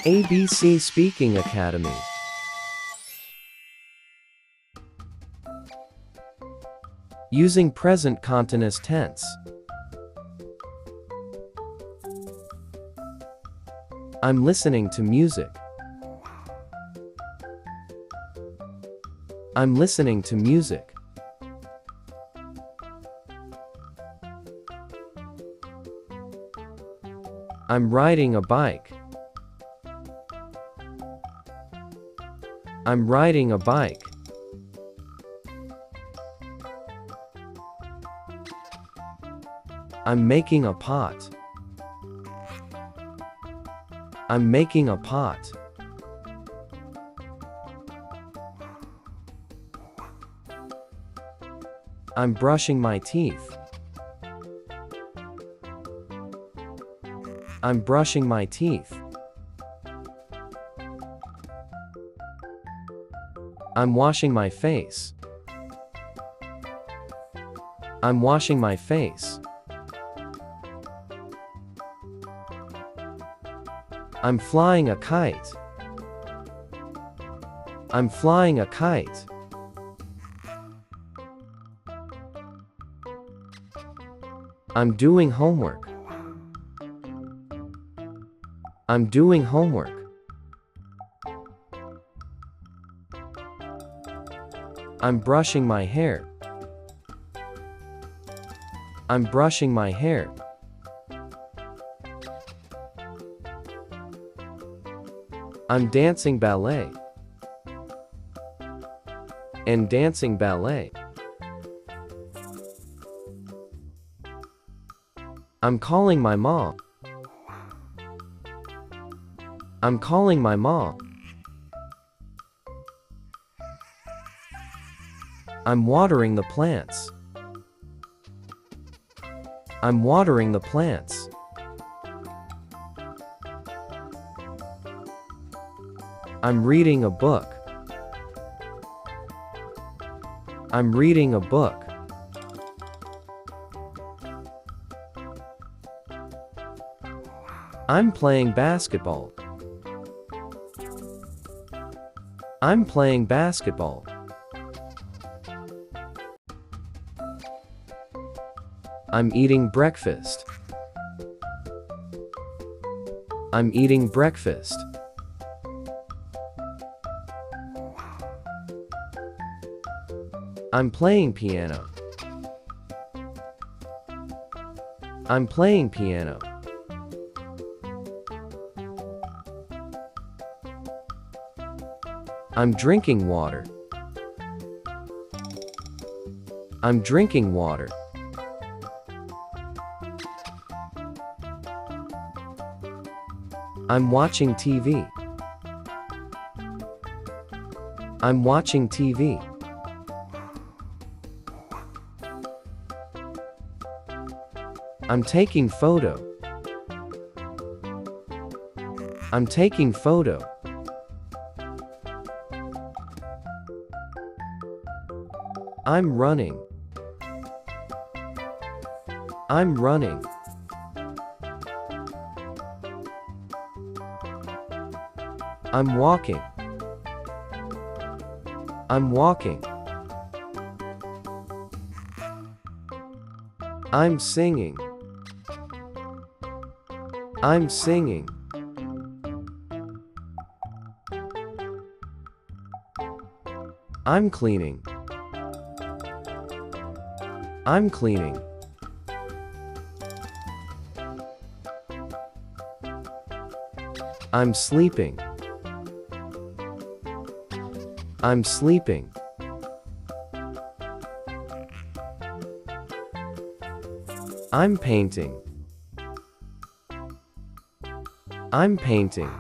ABC Speaking Academy. Using present continuous tense. I'm listening to music. I'm listening to music. I'm riding a bike. I'm riding a bike. I'm making a pot. I'm making a pot. I'm brushing my teeth. I'm brushing my teeth. I'm washing my face. I'm washing my face. I'm flying a kite. I'm flying a kite. I'm doing homework. I'm doing homework. I'm brushing my hair. I'm brushing my hair. I'm dancing ballet. And dancing ballet. I'm calling my mom. I'm calling my mom. I'm watering the plants. I'm watering the plants. I'm reading a book. I'm reading a book. I'm playing basketball. I'm playing basketball. I'm eating breakfast. I'm eating breakfast. I'm playing piano. I'm playing piano. I'm drinking water. I'm drinking water. I'm watching TV. I'm watching TV. I'm taking photo. I'm taking photo. I'm running. I'm running. I'm walking. I'm walking. I'm singing. I'm singing. I'm cleaning. I'm cleaning. I'm sleeping. I'm sleeping. I'm painting. I'm painting.